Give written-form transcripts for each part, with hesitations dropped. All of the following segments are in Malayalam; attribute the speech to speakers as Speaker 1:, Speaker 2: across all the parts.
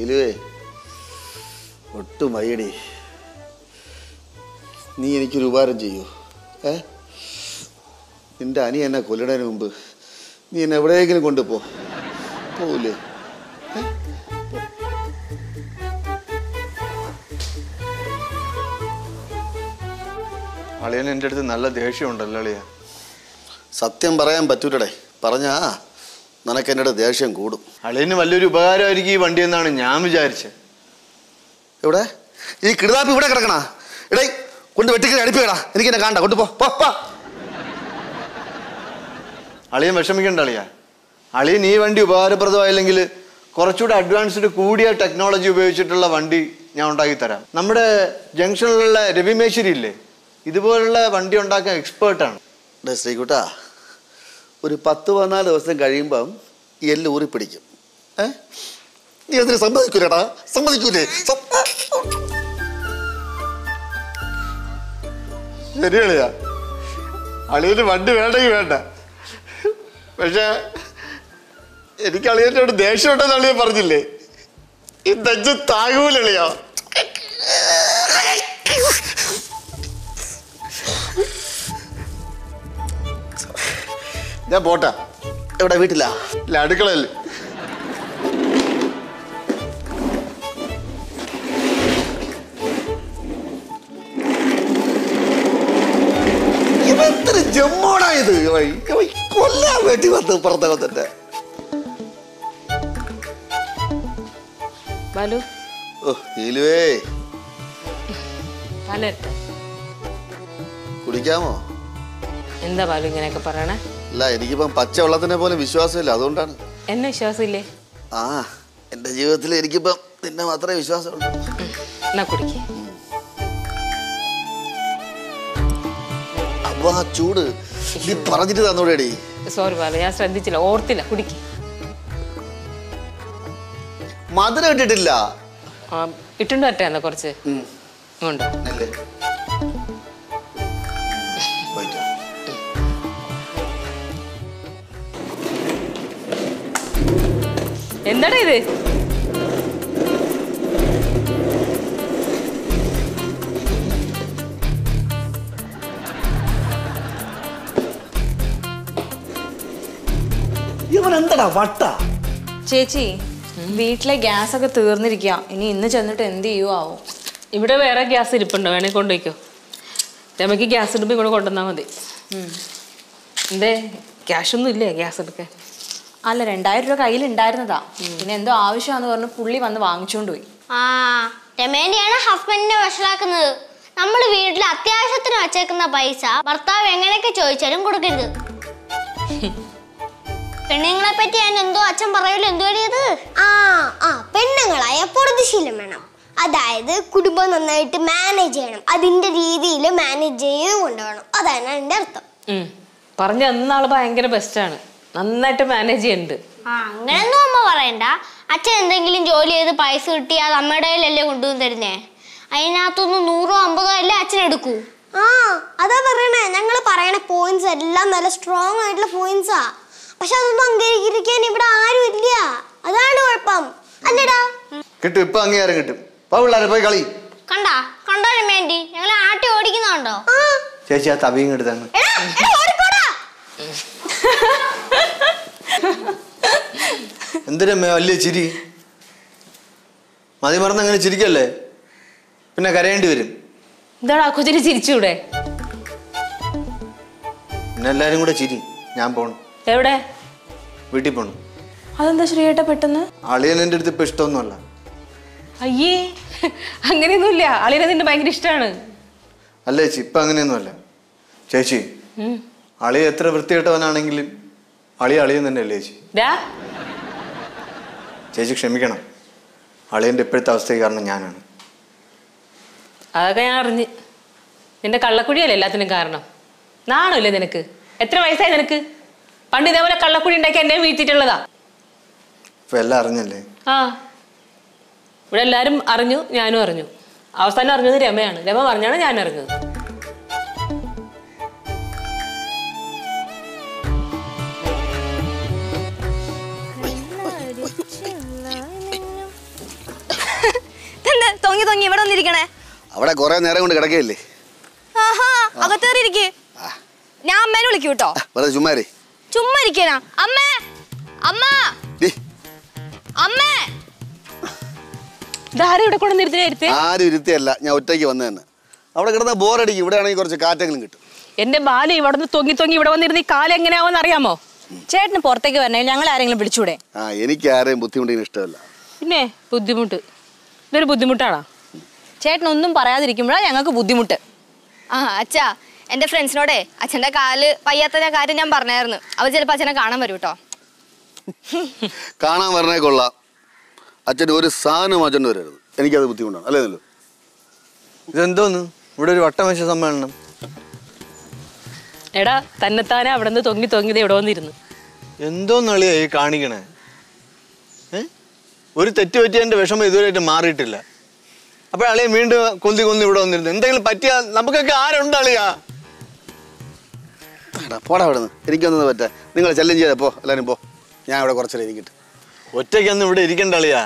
Speaker 1: നീലുവേ ഒട്ടും വയ്യടി. നീ എനിക്കൊരു ഉപകാരം ചെയ്യൂ. നിന്റെ അനി എന്നെ കൊല്ലണതിന് മുമ്പ് നീ എന്നെ എവിടെയെങ്കിലും പോവില്ലേ?
Speaker 2: അളിയൻ എൻ്റെ അടുത്ത് നല്ല ദേഷ്യമുണ്ടല്ലോ അളിയ.
Speaker 1: സത്യം പറയാൻ പറ്റൂലടേ. പറഞ്ഞാ നിനക്ക് എൻ്റെ ദേഷ്യം കൂടും.
Speaker 2: അളിയന് വലിയൊരു ഉപകാരമായിരിക്കും ഈ വണ്ടി എന്നാണ് ഞാൻ വിചാരിച്ചത്.
Speaker 1: എവിടെ ഈ കിടുതാപ്പി ഇവിടെ കിടക്കണ? ഇടേ കൊണ്ട് വെട്ടിക്കറി അടുപ്പിക്കടാ. എനിക്ക് എന്നെ കാണണ്ട. കൊണ്ടുപോ.
Speaker 2: അളിയൻ വിഷമിക്കണ്ട അളിയ. അളിയൻ ഈ വണ്ടി ഉപകാരപ്രദമായില്ലെങ്കിൽ കുറച്ചുകൂടെ അഡ്വാൻസ്ഡ് കൂടിയ ടെക്നോളജി ഉപയോഗിച്ചിട്ടുള്ള വണ്ടി ഞാൻ ഉണ്ടാക്കി തരാം. നമ്മുടെ ജംഗ്ഷനിലുള്ള രവിമേശ്വരി ഇല്ലേ, ഇതുപോലുള്ള വണ്ടി ഉണ്ടാക്കാൻ എക്സ്പേർട്ടാണ്.
Speaker 1: ശ്രീകുട്ടാ, ഒരു 10-14 ദിവസം കഴിയുമ്പം എല്ലാം ഊറിപ്പിടിക്കും. നീ അതിന് സമ്മതിക്കൂലേടാ? സമ്മതിക്കൂലേ?
Speaker 2: ശരിയളിയാ, അളിയന് വണ്ടി വേണ്ടെങ്കിൽ വേണ്ട. പക്ഷെ എനിക്ക് അളിയനോട് ദേഷ്യം ഉണ്ടെന്ന് അളിയൻ പറഞ്ഞില്ലേ, ഈ നെഞ്ച് താങ്ങൂലളിയാ. ഞാൻ പോട്ടാ.
Speaker 1: എവിടെ? വീട്ടിലാ?
Speaker 2: ഇല്ല, അടുക്കളയല്ലേ.
Speaker 1: ജമ്മോടായത് കൊല്ലാൻ വേണ്ടി വന്ന് പുറത്തകത്തിന്റെ. കുടിക്കാമോ?
Speaker 3: എന്താ ബാലു ഇങ്ങനെയൊക്കെ പറയണേ?
Speaker 1: അല്ല, എനിക്കിപ്പം പച്ചവെള്ളത്തിനെ പോലെ വിശ്വാസമില്ല, അതുകൊണ്ടാണ്.
Speaker 3: എന്നെ വിശ്വാസമില്ലേ?
Speaker 1: എന്റെ ജീവിതത്തിൽ എനിക്കിപ്പം നിന്നെ മാത്രമേ വിശ്വാസമുള്ളൂ.
Speaker 3: എന്നാ കുടിക്കേ.
Speaker 1: അപ്പൊ ആ ചൂട് നീ പറഞ്ഞിട്ട് തന്നോടേടി.
Speaker 3: സോറി ബാലു, ഞാൻ ശ്രദ്ധിച്ചില്ല, ഓർത്തില്ല. കുടിക്ക.
Speaker 1: മധുരം ഇട്ടിട്ടില്ല.
Speaker 3: ഇട്ടുണ്ട് പറ്റാ കുറച്ച് ഉണ്ട്. എന്താടാ ഇത്?
Speaker 1: ഇവനെന്താടാ വട്ട?
Speaker 4: ചേച്ചി, വീട്ടിലെ ഗ്യാസ് ഒക്കെ തീർന്നിരിക്കുക. ഇനി ഇന്ന് ചെന്നിട്ട് എന്ത് ചെയ്യുവോ?
Speaker 3: ഇവിടെ വേറെ ഗ്യാസ് ഇരിപ്പുണ്ടോ? വേണേ കൊണ്ടുവയ്ക്കോ. രമയ്ക്ക് ഗ്യാസ് ഇടുമ്പോൾ ഇങ്ങോട്ട് കൊണ്ടുവന്നാൽ മതി. എന്തേ, ക്യാഷൊന്നും ഇല്ലേ ഗ്യാസ് എടുക്കാൻ?
Speaker 4: അല്ല, 2000 രൂപ കയ്യിലുണ്ടായിരുന്നതാ. പിന്നെ എന്തോ ആവശ്യമാന്ന് പറഞ്ഞു പുള്ളി വന്ന് വാങ്ങിച്ചോണ്ട് പോയി.
Speaker 5: രമേനെയാണ് ഹസ്ബൻഡിനെ വഷളാക്കുന്നത്. നമ്മൾ വീട്ടിൽ അത്യാവശ്യത്തിന് വച്ചേക്കുന്ന പൈസ ഭർത്താവ് എങ്ങനെയൊക്കെ ചോദിച്ചാലും കൊടുക്കരുത്. പെണ്ണുങ്ങളെ പറ്റി ഞാൻ എന്തോ അച്ഛൻ പറയല്ലോ. എന്തോ പെണ്ണുങ്ങളായ പൊറുതിശീലം വേണം. അതായത് കുടുംബം നന്നായിട്ട് മാനേജ് ചെയ്യണം. അതിന്റെ രീതിയിൽ മാനേജ് ചെയ്ത് കൊണ്ടുപോകണം. അതാണ് എന്റെ അർത്ഥം.
Speaker 3: പറഞ്ഞ അന്നാള് ഭയങ്കര ബെസ്റ്റാണ്. നന്നായിട്ട് മാനേജ് ചെയ്യുന്നുണ്ട്.
Speaker 5: അങ്ങനെയൊന്നും അമ്മ പറയണ്ട. അച്ഛൻ എന്തെങ്കിലും ജോലി ചെയ്ത് പൈസ കിട്ടി അത് അമ്മയുടെ കയ്യിലല്ലേ കൊണ്ടുവന്ന് തരുന്നേ. അതിനകത്തൊന്ന് 100-50 അല്ലേ അച്ഛൻ എടുക്കൂ. അതാ പറയണേ. ഞങ്ങള് പറയണ പോയിന്റ്സ് എല്ലാം നല്ല സ്ട്രോങ് ആയിട്ടുള്ള പോയിന്റ്സാ. പക്ഷെ അതൊന്നും അംഗീകരിക്കാൻ ഇവിടെ ആരും ഇല്ല. അതാണ് കുഴപ്പം. അല്ലടാ,
Speaker 2: കിട്ടും. ഇപ്പൊ അംഗീകാരം കിട്ടും. പോയി കളി.
Speaker 5: കണ്ടോ രമേന്റി, ഞങ്ങളെ ആട്ടി ഓടിക്കുന്നുണ്ടോ?
Speaker 2: ചേച്ചി, ആ തവിയും എടുത്താണ്. എന്തിനമ്മേ വലിയ ചിരി? മതി മറന്ന് അങ്ങനെ ചിരിക്കല്ലേ, പിന്നെ കരയേണ്ടി വരും.
Speaker 3: എന്താടാ കൊച്ചിന് ചിരിച്ചൂടെ?
Speaker 2: പിന്നെ എല്ലാരും കൂടെ ചിരി. ഞാൻ പോണം.
Speaker 3: എവിടെ?
Speaker 2: വീട്ടിൽ പോണം.
Speaker 4: അതെന്താ ശ്രീയേട്ട പെട്ടെന്ന്?
Speaker 2: അളിയൻ എൻ്റെ അടുത്ത് ഇപ്പൊ ഇഷ്ടമൊന്നുമല്ല.
Speaker 3: അയ്യേ, അങ്ങനെയൊന്നുമില്ല. അളിയനെ നിന്റെ ഭയങ്കര ഇഷ്ടമാണ്.
Speaker 2: അല്ല ചേച്ചി, ഇപ്പൊ അങ്ങനെയൊന്നുമല്ല. ചേച്ചി, അളിയ എത്ര വൃത്തികെട്ടവനാണെങ്കിലും അളിയൻ തന്നെ അല്ലേ ചേച്ചി? ചേച്ചി ക്ഷമിക്കണം. അളിയന്റെ ഇപ്പോഴത്തെ അവസ്ഥയ്ക്ക് കാരണം ഞാനാണ്.
Speaker 3: അതൊക്കെ ഞാൻ അറിഞ്ഞ്. നിന്റെ കള്ളക്കുഴിയല്ലേ എല്ലാത്തിനും കാരണം. നാണല്ലേ നിനക്ക്? എത്ര വയസ്സായി നിനക്ക്? പണ്ട് ഇതേപോലെ കള്ളക്കുഴി ഉണ്ടാക്കി എന്നെ വീഴ്ത്തിട്ടുള്ളതാ.
Speaker 2: ഇപ്പൊ എല്ലാം അറിഞ്ഞല്ലേ?
Speaker 3: ഇവിടെ എല്ലാരും അറിഞ്ഞു, ഞാനും അറിഞ്ഞു. അവസാനം അറിഞ്ഞത് രമയാണ്. രമ പറഞ്ഞാണ് ഞാൻ അറിഞ്ഞത്.
Speaker 1: അവിടെ കുറെ നേരം കൊണ്ട് കിടക്കയില്ലേ?
Speaker 4: അകത്തേറിയിരിക്കേ. ഞാൻ അമ്മേനെ വിളിക്കൂ കേട്ടോ.
Speaker 1: വെറുതെ ചുമ്മാരേ.
Speaker 4: ചുമ്മാ ഇരിക്കാനാ. അമ്മേ, അമ്മ, അമ്മേ.
Speaker 3: ഇതാരും ഇവിടെ കൊണ്ട് നിർത്തി?
Speaker 1: ആരും ഇരുത്തിയല്ല, ഞാൻ ഒറ്റയ്ക്ക് വന്നതന്നെ. അവിടെ കിടന്ന ബോറടിക്കും. ഇവിടെ ആണെങ്കിൽ കുറച്ച് കാറ്റെങ്കിലും കിട്ടും.
Speaker 3: എന്റെ ബാല ഇവിടെ നിന്ന് തൊങ്ങി ഇവിടെ വന്നിരുന്ന ഈ കാലം എങ്ങനെയാവെന്ന് അറിയാമോ?
Speaker 4: ചേട്ടന് പുറത്തേക്ക് വരണേ ഞങ്ങൾ ആരെങ്കിലും വിളിച്ചൂടെ?
Speaker 1: എനിക്ക് ആരെയും ബുദ്ധിമുട്ടിന് ഇഷ്ടമല്ല.
Speaker 3: പിന്നെ ബുദ്ധിമുട്ട് ഇതൊരു ബുദ്ധിമുട്ടാണോ?
Speaker 4: ചേട്ടൻ ഒന്നും പറയാതിരിക്കുമ്പോഴാണ് ഞങ്ങൾക്ക് ബുദ്ധിമുട്ട്. അച്ഛാ, എന്റെ ഫ്രണ്ട്സിനോടെ അച്ഛന്റെ കാല് വയ്യാത്ത കാര്യം ഞാൻ പറഞ്ഞായിരുന്നു. അവർ ചിലപ്പോൾ അച്ഛനെ കാണാൻ വരും കേട്ടോ.
Speaker 1: കാണാൻ വരണേ കൊള്ളാം. അച്ഛൻ ഒരു സാധനം അച്ഛൻ്റെ വരരുത്. എനിക്കത് ബുദ്ധിമുട്ടാണ്. അല്ലേന്നല്ലോ.
Speaker 2: ഇതെന്തോന്ന് ഇവിടെ ഒരു വട്ടമേശ സമ്മേളനം?
Speaker 3: എടാ തന്നെത്താനെ അവിടെ നിന്ന് തൊങ്ങി ഇവിടെ വന്നിരുന്നു.
Speaker 2: എന്തോന്നളിയാ ഈ കാണിക്കണേ? ഒരു തെറ്റ് പറ്റിയതിന്റെ വിഷമം ഇതുവരെയായിട്ട് മാറിയിട്ടില്ല. അപ്പോഴളിയ വീണ്ടും കൊന്തി ഇവിടെ വന്നിരുന്നു. എന്തെങ്കിലും പറ്റിയാ നമുക്കൊക്കെ ആരുണ്ട് അളിയാ?
Speaker 1: പോടാ അവിടെ നിന്ന്. എനിക്കൊന്നും പറ്റാ. നിങ്ങൾ ചലഞ്ച് ചെയ്തപ്പോ എല്ലാവരും പോ. ഞാൻ ഇവിടെ കുറച്ചേരം ഇരിക്കട്ടെ.
Speaker 2: ഒറ്റയ്ക്കൊന്നും ഇവിടെ ഇരിക്കണ്ട അളിയാ.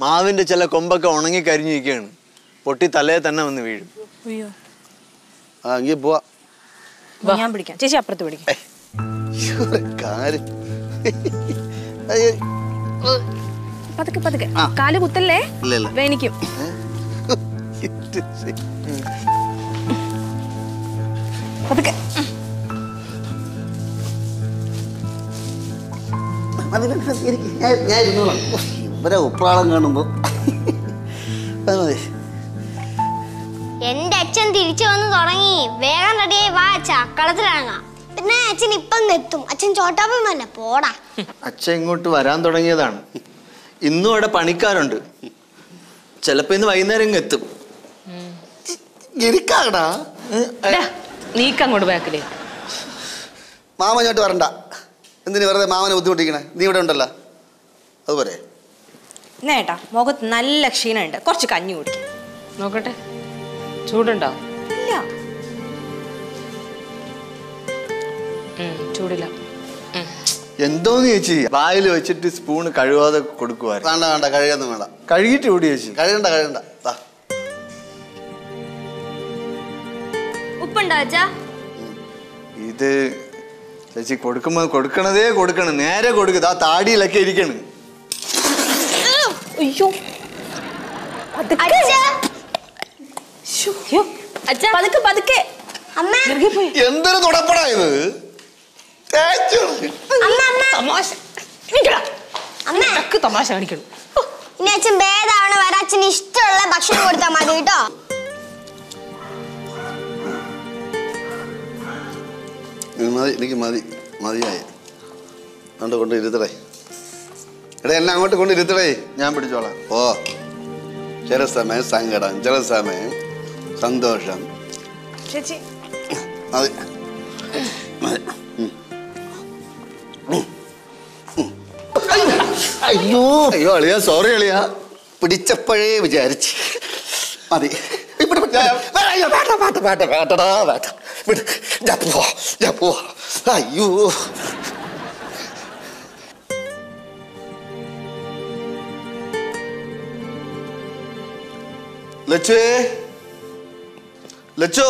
Speaker 2: മാവിന്റെ ചില കൊമ്പൊക്കെ ഉണങ്ങി കരിഞ്ഞിരിക്കുകയാണ്. പൊട്ടി തലയെ തന്നെ വന്ന് വീഴും.
Speaker 1: എങ്കിൽ പോവാ.
Speaker 4: ഞാൻ പിടിക്കാം. ചേച്ചി അപ്പുറത്ത് പിടിക്കാം. പതുക്കെ പതുക്കെ. കാല് കുത്തല്ലേ? വേനിക്കും. പതുക്കെ.
Speaker 1: ഇവരെ ഉപ്രാളം കാണുമ്പോ
Speaker 5: എന്റെ അച്ഛൻ തിരിച്ചു വന്ന് തുടങ്ങി. വേഗം റെഡിയായി വാ അച്ഛാ, കളത്തിലിറങ്ങാം. പിന്നെ അച്ഛൻ ഇപ്പം എത്തും. അച്ഛൻ ചോട്ടാപ്പല്ലേ, പോടാ.
Speaker 2: അച്ഛൻ ഇങ്ങോട്ട് വരാൻ തുടങ്ങിയതാണ്. ഇന്നും അവിടെ പണിക്കാരുണ്ട്. ചിലപ്പോ ഇന്ന് വൈകുന്നേരം എത്തും.
Speaker 1: എനിക്കാകടാ.
Speaker 3: നീക്കങ്ങോട്ട് ബാക്കിലേ.
Speaker 1: മാമ ഇങ്ങോട്ട് വരണ്ട. എന്തിനു വെറുതെ മാമനെ ബുദ്ധിമുട്ടിക്കണേ? നീ ഇവിടെ ഉണ്ടല്ലോ, അതുപോലെ.
Speaker 4: നേട്ടാ മുഖത്ത് നല്ല ക്ഷീണമുണ്ട്. കുറച്ച് കഞ്ഞി കുടിക്കും.
Speaker 3: നോക്കട്ടെ, ചൂടുണ്ടോ?
Speaker 4: ഇല്ല,
Speaker 3: ചൂടില്ല.
Speaker 2: എന്തോന്ന് ചേച്ചി വായിൽ വെച്ചിട്ട് സ്പൂണ് കഴുകാതെ കൊടുക്കുവായിരുന്നു.
Speaker 1: വേണ്ട വേണ്ട, കഴുകൊന്നും വേണ്ട.
Speaker 2: കഴുകിട്ട് കൂടി ചേച്ചി.
Speaker 1: കഴുകണ്ട.
Speaker 4: ഉപ്പുണ്ടോ അച്ഛാ?
Speaker 2: ഇത് ചേച്ചി കൊടുക്കുമ്പോ കൊടുക്കണതേ കൊടുക്കണം. നേരെ കൊടുക്കുക. ആ താടിയിലൊക്കെ ഇരിക്കണം.
Speaker 4: അയ്യോ പതുക്കെ പതുക്കെ.
Speaker 1: എന്തൊരു തുടപ്പടാ ഇത്?
Speaker 3: തമാശ കാണിക്കണം.
Speaker 5: ഇനി അച്ഛൻ ഭേദാവണ വരെ അച്ഛന് ഇഷ്ടമുള്ള ഭക്ഷണം കൊടുത്താൽ മതി കേട്ടോ.
Speaker 1: എനിക്ക് മതിയായി. അതുകൊണ്ട് കൊണ്ട് ഇരുത്തടേ. എടാ എന്നെ അങ്ങോട്ട് കൊണ്ട് ഇരുത്തടേ.
Speaker 2: ഞാൻ പിടിച്ചോളാം.
Speaker 1: ഓ, ചില സമയം സങ്കടം, ചില സമയം സന്തോഷം.
Speaker 4: ചേച്ചി
Speaker 1: മതി. അയ്യോ
Speaker 2: അളിയാ, സോറി അളിയാ.
Speaker 1: പിടിച്ചപ്പോഴേ വിചാരിച്ച് മതി. അയ്യോ
Speaker 2: ലച്ചോ,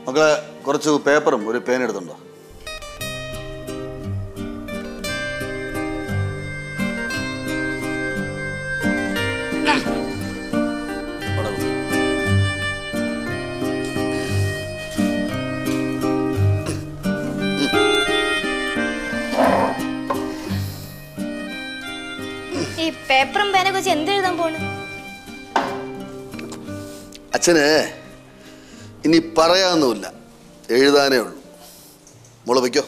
Speaker 1: മക്കളെ കുറച്ച് പേപ്പറും ഒരു പേന എടുത്തുണ്ടോ?
Speaker 4: ഈ പേപ്പറും പേനൊക്കെ വെച്ച് എന്തെഴുതാൻ പോണ്?
Speaker 1: അച്ഛന് ഇനി പറയാനൊന്നുമില്ല, എഴുതാനേ ഉള്ളൂ. മോള് വയ്ക്കോ.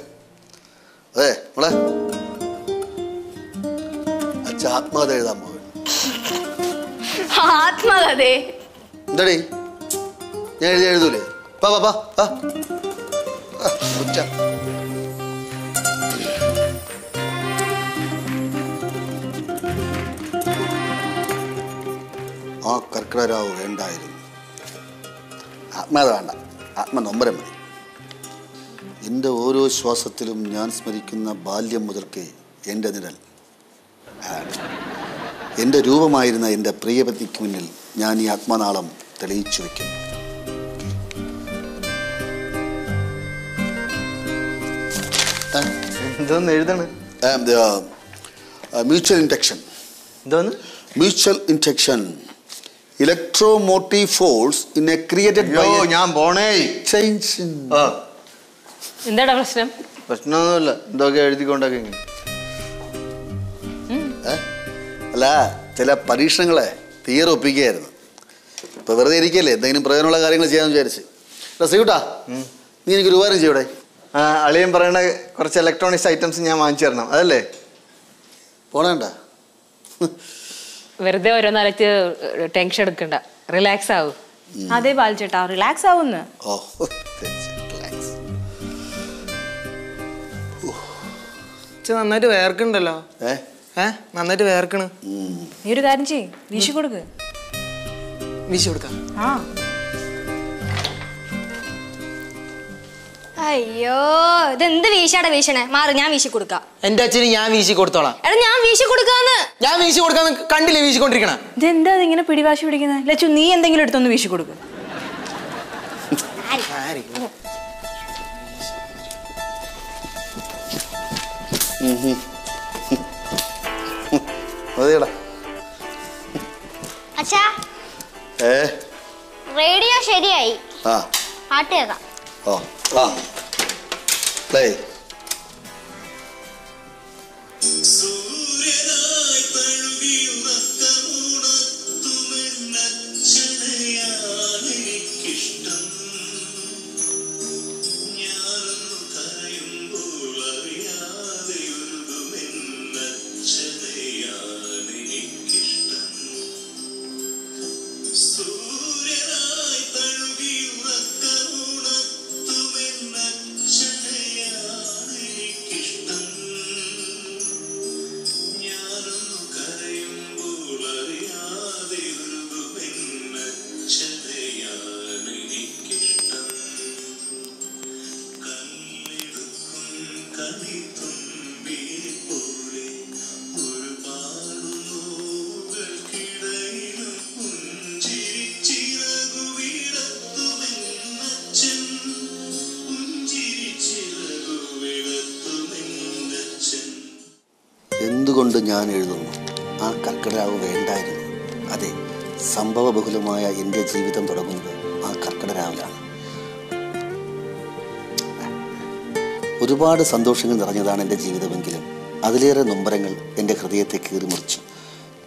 Speaker 1: അതെ മോളെ, അച്ഛൻ ആത്മകഥ എഴുതാൻ പോകും.
Speaker 4: ആത്മകഥ?
Speaker 1: എന്താടി, ഞാൻ എഴുതൂലേ? പാ പാ പാ. ആ കർക്കിടരാവ് വേണ്ടായിരുന്നു. ആത്മകഥ വേണ്ട, ആത്മനൊമ്പരം മതി. എൻ്റെ ഓരോ ശ്വാസത്തിലും ഞാൻ സ്മരിക്കുന്ന ബാല്യം മുതൽക്കേ എൻ്റെ നിഴൽ. എൻ്റെ രൂപമായിരുന്ന എൻ്റെ പ്രിയപതിക്ക് മുന്നിൽ ഞാൻ ഈ ആത്മനാളം തെളിയിച്ചു വയ്ക്കുന്നു.
Speaker 2: എന്തോന്ന് എഴുതാണ്?
Speaker 1: Mutual induction.
Speaker 2: എന്തോന്ന്?
Speaker 1: Mutual induction. Electromotive force in a created by
Speaker 2: ഞാൻ പോണേ.
Speaker 3: എന്താടാ പ്രശ്നം?
Speaker 2: പ്രശ്നമൊന്നുമില്ല, എന്തൊക്കെ എഴുതിക്കൊണ്ടൊക്കെ.
Speaker 1: അല്ല, ചില പരീക്ഷണങ്ങളെ തീരെ ഒപ്പിക്കുകയായിരുന്നു. ഇപ്പൊ വെറുതെ ഇരിക്കല്ലേ, എന്തെങ്കിലും പ്രയോജനമുള്ള കാര്യങ്ങൾ ചെയ്യാമെന്ന് വിചാരിച്ച്. ശ്രീകുട്ടാ, നീ എനിക്കൊരു ഉപകാരം ചെയ്യൂടെ?
Speaker 2: അളിയൻ പറയണ കുറച്ച് ഇലക്ട്രോണിക്സ് ഐറ്റംസ് ഞാൻ വാങ്ങിച്ചു തരണം, അതല്ലേ?
Speaker 1: പോണേണ്ട,
Speaker 3: വെറുതെ ഓരോന്നലച്ച് ടെൻഷൻ എടുക്കണ്ട, റിലാക്സ് ആവൂ.
Speaker 6: അതെ ബാലിച്ചേട്ടാ, റിലാക്സ് ആവുന്നു.
Speaker 1: ഓ,
Speaker 7: നന്നായിട്ട് വേർക്കുണ്ടല്ലോ. നന്നായിട്ട് വേർക്കണ്.
Speaker 6: നീ ഒരു കാര്യം ചെയ്യ്, വീശി കൊടുക്ക്.
Speaker 7: വീശി കൊടുക്കാം.
Speaker 4: അയ്യോ, ഇതെന്ത് വീശാടെ വീശണേ? മാറി, ഞാൻ വീശി കൊടുക്കാം.
Speaker 7: എന്റെ അച്ഛന് ഞാൻ വീശി കൊടുത്തോളാം.
Speaker 4: എടാ, ഞാൻ വീശി കൊടുക്കാന്ന്.
Speaker 7: ഞാൻ വീശി കൊടുക്കാന്ന് കണ്ടില്ലേ വീശിക്കൊണ്ടിരിക്കണ?
Speaker 6: ഇതെന്താ ഇങ്ങനെ പിടിവാശി പിടിക്കുന്നത്? ലച്ചു, നീ എന്തെങ്കിലും എടുത്തൊന്ന് വീശി കൊടുക്ക്.
Speaker 5: അച്ഛാ, റേഡിയോ ശരിയായി. പാട്ട് കേൾക്കാം.
Speaker 1: എന്തുകൊണ്ട് ഞാൻ എഴുതുന്നു? ആ കർക്കിടരാവ് വേണ്ടായിരുന്നു. അതെ, സംഭവബഹുലമായ എൻ്റെ ജീവിതം തുടങ്ങുന്നത് ആ കർക്കിടരാവിലാണ്. ഒരുപാട് സന്തോഷങ്ങൾ നിറഞ്ഞതാണ് എൻ്റെ ജീവിതമെങ്കിലും അതിലേറെ നൊമ്പരങ്ങൾ എൻ്റെ ഹൃദയത്തെ കീറിമുറിച്ചു.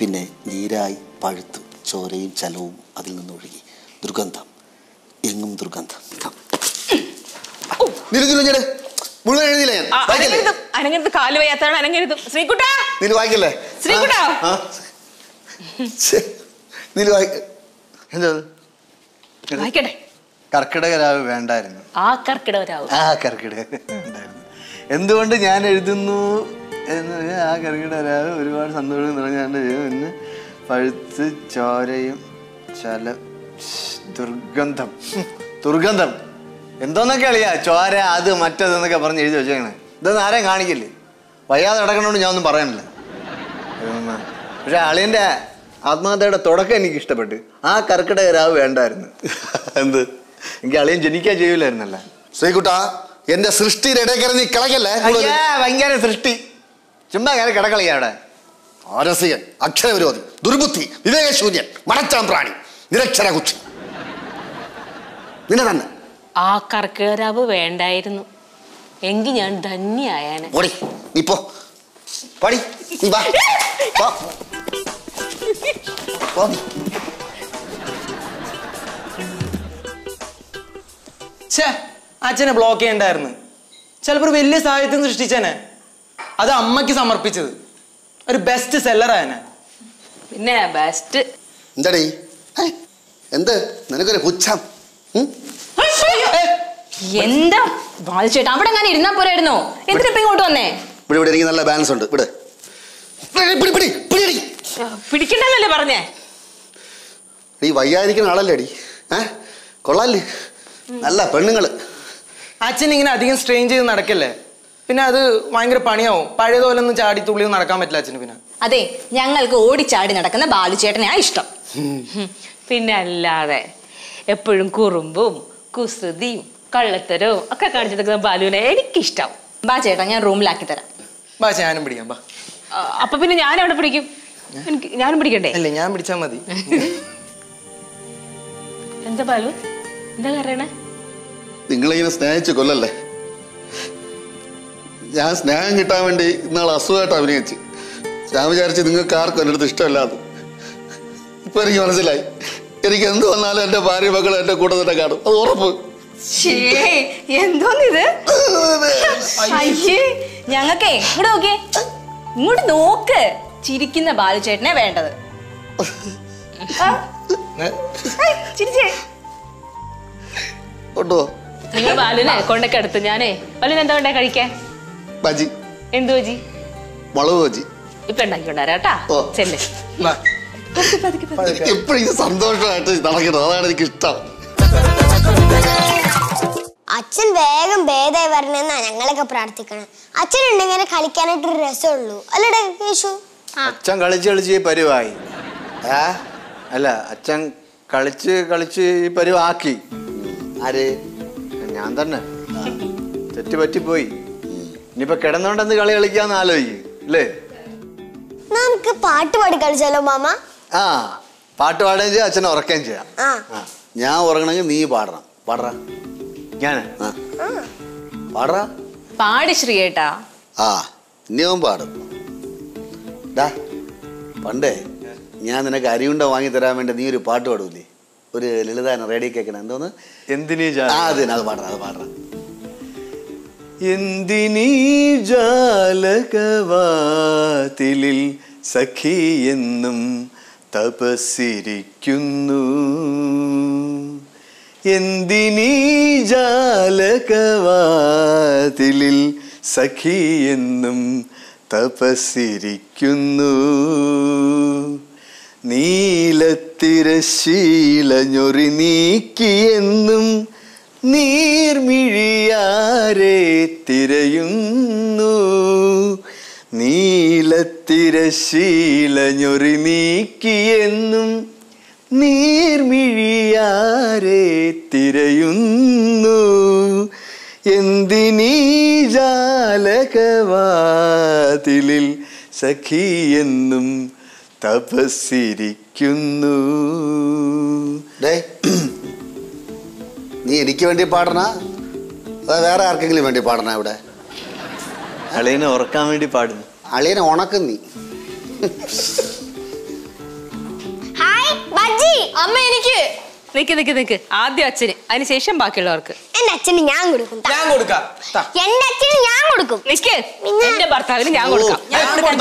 Speaker 1: പിന്നെ നീരായി പഴുത്തു, ചോരയും ചലവും അതിൽ നിന്നൊഴുകി. ദുർഗന്ധം, എങ്ങും ദുർഗന്ധം. മുഴുവൻ എഴുതിയില്ല ഞാൻ.
Speaker 3: അനങ്ങരുത്, കാല് വയ്യാത്താണ് അനങ്ങരുത്. ശ്രീകുട്ടാ,
Speaker 1: നീ വായിക്കല്ലേ?
Speaker 3: ശ്രീകുട്ടാ,
Speaker 1: നീ
Speaker 3: വായിക്കട്ടെ.
Speaker 2: കർക്കിടകരാവ് വേണ്ടായിരുന്നു.
Speaker 3: ആ കർക്കിടകരാവ്
Speaker 2: വേണ്ടായിരുന്നു. എന്തുകൊണ്ട് ഞാൻ എഴുതുന്നു എന്ന് പറഞ്ഞാൽ ആ കർക്കിടകരാവ് ഒരുപാട് സന്തോഷം നിറഞ്ഞാണ്ട് ഇന്ന് പഴുത്ത് ചോരയും ചല ദുർഗന്ധം എന്തോന്നൊക്കെ അളിയാ, ചോര അത് മറ്റതെന്നൊക്കെ പറഞ്ഞ് എഴുതി വെച്ചേക്കണേ. ഇതൊന്നും ആരെയും കാണിക്കില്ലേ? വയ്യാതെ കിടക്കണോണ്ട് ഞാൻ ഒന്നും പറയാനില്ല. പക്ഷെ അളിയൻ്റെ ആത്മഹത്യയുടെ തുടക്കം എനിക്ക് ഇഷ്ടപ്പെട്ടു. ആ കർക്കിടകരാവ് വേണ്ടായിരുന്നു. എന്ത്, എനിക്ക് അളിയൻ ജനിക്കാൻ ചെയ്യൂലായിരുന്നല്ല.
Speaker 1: ശ്രീകുട്ടാ, എന്റെ സൃഷ്ടിയുടെ ഇടയ്ക്ക് നീ കിളക്കല്ലേ.
Speaker 2: ഭയങ്കര സൃഷ്ടി, ചുമ്മാ കയറി കിടക്കളിയാ അവിടെ.
Speaker 1: ആരസികൻ, അക്ഷരവിരോധി, ദുർബുദ്ധി, വിവേകശൂന്യൻ, മടച്ചാം പ്രാണി, നിരക്ഷര കുക്ഷി. നിന്നെ തന്നെ.
Speaker 3: ആ കർക്കിടകരാവ് വേണ്ടായിരുന്നു എങ്കിൽ ഞാൻ ധന്യായാനെ.
Speaker 1: നീ പോ, പടി, നീ വാ.
Speaker 7: അച്ഛനെ ബ്ലോക്ക് ചെയ്യണ്ടായിരുന്നു. ചിലപ്പോൾ ഒരു വലിയ സാഹിത്യം സൃഷ്ടിച്ചേനെ. അത് അമ്മയ്ക്ക് സമർപ്പിച്ചത് ഒരു ബെസ്റ്റ് സെല്ലറായനെ.
Speaker 3: പിന്നെ ബെസ്റ്റ്
Speaker 1: എന്താടീ? എന്ത് നിനക്കൊരു പുച്ഛം?
Speaker 6: എന്താ ബാലിച്ചേട്ടാ, അവിടെ അങ്ങനെ ഇരുന്നാ പോരായിരുന്നോ? എന്തിനാ ഇങ്ങോട്ട് വന്നേ?
Speaker 1: ഇവിടെ എനിക്ക് നല്ല ബാലൻസ് ഉണ്ട്. ഇവിടെ
Speaker 3: പിടിക്കണ്ടല്ലേ പറഞ്ഞേ?
Speaker 1: നീ വയ്യാതിരിക്കുന്ന ആളല്ലേ അടി? കൊള്ളാല്ലേ, നല്ല പെണ്ണുങ്ങള്.
Speaker 7: അച്ഛൻ ഇങ്ങനെ അധികം സ്ട്രെയിൻ ചെയ്ത് നടക്കല്ലേ, പിന്നെ അത് ഭയങ്കര പണിയാവും. പഴയതുപോലെ ഒന്നും ചാടി തുള്ളി നടക്കാൻ പറ്റില്ല അച്ഛന്. പിന്നെ
Speaker 6: അതെ, ഞങ്ങൾക്ക് ഓടിച്ചാടി നടക്കുന്ന ബാലുചേട്ടനെയാ ഇഷ്ടം.
Speaker 3: പിന്നെ അല്ലാതെ എപ്പോഴും കുറുമ്പും കുസൃതിയും കള്ളത്തരവും ഒക്കെ കാണിച്ചു നിൽക്കുന്ന ബാലുവിനെ എനിക്കിഷ്ടം.
Speaker 6: ബാ ചേട്ടാ, ഞാൻ റൂമിലാക്കി തരാം.
Speaker 7: ബാ ഞാനും പിടിക്കാം. ബാ.
Speaker 3: അപ്പൊ പിന്നെ ഞാൻ അവിടെ പിടിക്കും. ഞാനും പിടിക്കണ്ടേ?
Speaker 7: അല്ലേ, ഞാൻ പിടിച്ചാ മതി.
Speaker 3: എന്താ ബാലു, എന്താ പറയണേ?
Speaker 1: നിങ്ങളിങ്ങനെ സ്നേഹിച്ച് കൊല്ലല്ലേ. ഞാൻ സ്നേഹം കിട്ടാൻ വേണ്ടി ഇന്നാൾ അസുഖമായിട്ട് അഭിനയിച്ച് ഞാൻ വിചാരിച്ച് നിങ്ങൾക്ക് ആർക്കും എൻ്റെ അടുത്ത് ഇഷ്ടമല്ലാതെ. ഇപ്പൊ എനിക്ക് മനസ്സിലായി, എനിക്ക് എന്ത് വന്നാലും എൻ്റെ ഭാര്യ മക്കൾ എൻ്റെ കൂടെ തന്നെ കാണും, അത് ഉറപ്പ്.
Speaker 6: എന്തോന്നിത്? അയ്യേ, ഞങ്ങൾക്കേ ഇങ്ങോട്ട് നോക്കിയേ, ഇങ്ങോട്ട് നോക്ക്. ചിരിക്കുന്ന ബാലുചേട്ടനെ വേണ്ടത്. ചിരിച്ചേ.
Speaker 1: കൊണ്ടുപോ.
Speaker 3: നിങ്ങൾ ബാലുവിനെ കൊണ്ടൊക്കെ എടുത്ത് ഞാനേ ബാലുവിന് എന്താ വേണ്ടേ കഴിക്കാൻ?
Speaker 1: ബജി.
Speaker 3: എന്ത് ബജി?
Speaker 1: മുളക് ബജി.
Speaker 3: ഇപ്പൊ ഉണ്ടാക്കിക്കൊണ്ടാരാട്ടാ. ചെല്ലേ.
Speaker 1: എപ്പോഴും സന്തോഷമായിട്ട് നടക്കണം, അതാണ് എനിക്ക് ഇഷ്ടം.
Speaker 5: അച്ഛൻ വേഗം ഭേദമായി വരണമെന്നാ ഞങ്ങളൊക്കെ പ്രാർത്ഥിക്കണം. അച്ഛൻ ഉണ്ടെങ്കിൽ കളിക്കാനായിട്ടൊരു രസമുള്ളൂ അല്ലടേ കേശു?
Speaker 2: അച്ഛൻ കളിച്ച് കളിച്ച് ഈ പരിവായി. അല്ല, അച്ഛൻ കളിച്ച് കളിച്ച് ഈ പരിവാക്കി.
Speaker 1: ആര്?
Speaker 2: ഞാൻ തന്നെ. തെറ്റ് പറ്റിപ്പോയി. ഇനിയിപ്പൊ കിടന്നോണ്ടെന്ന് കളി കളിക്കാന്ന് ആലോചിക്കും അല്ലേ?
Speaker 5: നമുക്ക് പാട്ട് പാടി കളിച്ചാലോ മാമ?
Speaker 2: ആ, പാട്ട് പാടുകയും ചെയ്യാം, അച്ഛനെ ഉറക്കുകയും ചെയ്യാം.
Speaker 1: ഞാൻ ഉറങ്ങണമെങ്കിൽ നീ പാടണം. പാടറാ.
Speaker 2: ഞാന്
Speaker 1: പാടറാ.
Speaker 6: പാടി ശ്രീയേട്ടാ.
Speaker 1: ആ, ഇനിയും പാടും. ഡാ, പണ്ടേ ഞാൻ നിനക്ക് അരിയുണ്ട വാങ്ങി തരാൻ വേണ്ടി നീ ഒരു പാട്ട് പാടൂലേ, ഒരു ലളിതാന റേഡിയോ കേൾക്കണം. എന്തോന്ന്?
Speaker 2: എന്തിനീ
Speaker 1: അത് പാടറ, അത് പാടറ.
Speaker 2: എന്തിനീ ജാലകവാതിലിൽ സഖി എന്നും തപസ്സിരിക്കുന്നു, എന്തിനീ ജാലകവാതിലിൽ സഖി എന്നും തപസ്സിരിക്കുന്നു, നീലത്തിരശീലഞ്ഞൊറി നീക്കിയെന്നും നീർമിഴിയാരെ തിരയുന്നു, നീലത്തിരശീലഞ്ഞൊറി നീക്കിയെന്നും നീർമിഴിയാരെ തിരയുന്നു, എന്തിനീ ജാലകവാതിലിൽ സഖിയെന്നും തപസ്സിരിക്കുന്നു.
Speaker 1: നീ എനിക്ക് വേണ്ടി പാടണ വേറെ ആർക്കെങ്കിലും വേണ്ടി പാടണ? ഇവിടെ
Speaker 2: അളിയനെ ഉറക്കാൻ വേണ്ടി പാടുന്നു.
Speaker 1: അളിയനെ ഉണക്കും നീ.
Speaker 5: ഹായ് ബജ്ജി.
Speaker 4: അമ്മ എനിക്ക്.
Speaker 3: നിക്ക് ആദ്യം അച്ഛന്, അതിനുശേഷം ബാക്കിയുള്ളവർക്ക്.
Speaker 5: എന്റെ അച്ഛന് ഞാൻ കൊടുക്കും.
Speaker 7: ഞാൻ കൊടുക്കാം.
Speaker 5: എന്റെ അച്ഛന് ഞാൻ കൊടുക്കും.
Speaker 3: നിക്ക്, എന്റെ ഭർത്താവിന് ഞാൻ കൊടുക്കാം.
Speaker 7: ഞാൻ കൊടുക്കും.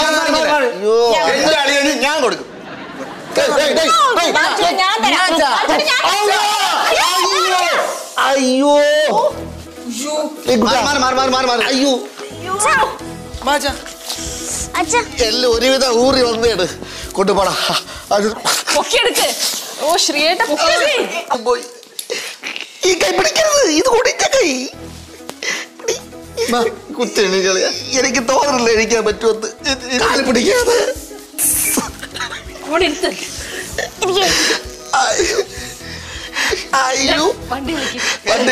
Speaker 1: അയ്യോ, അയ്യോ, എല്ലാം ഒരുവിധം ഊറി വന്നേട്. കൊണ്ടുപോടാ.
Speaker 3: ഓ ശ്രീയേട്ട,
Speaker 1: ഈ കൈ പിടിക്കരുത്, ഇത് കുടിച്ച കൈ. കുത്തിണിക്കളിയാ, എനിക്ക് തോന്നില്ല എഴിക്കാൻ പറ്റുമെന്ന്. കാല് പിടിക്കാതെ. അയ്യോ, വണ്ടി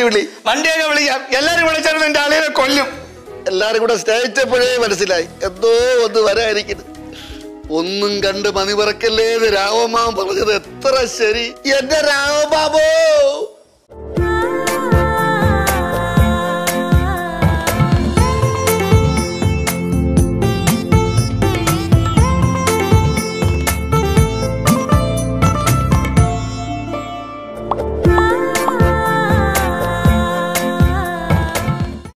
Speaker 1: വിളിക്കാം. എല്ലാരും വിളിച്ചാൽ എന്റെ ആളിനെ കൊല്ലും. എല്ലാരും കൂടെ സ്നേഹിച്ചപ്പോഴേ മനസ്സിലായി എന്തോ ഒന്ന് വരായിരിക്കുന്നു. ഒന്നും കണ്ട് മണി പറക്കല്ലേന്ന് രാഘവമാമൻ പറഞ്ഞത് എത്ര ശരി. എന്റെ രാഘവമാമോ,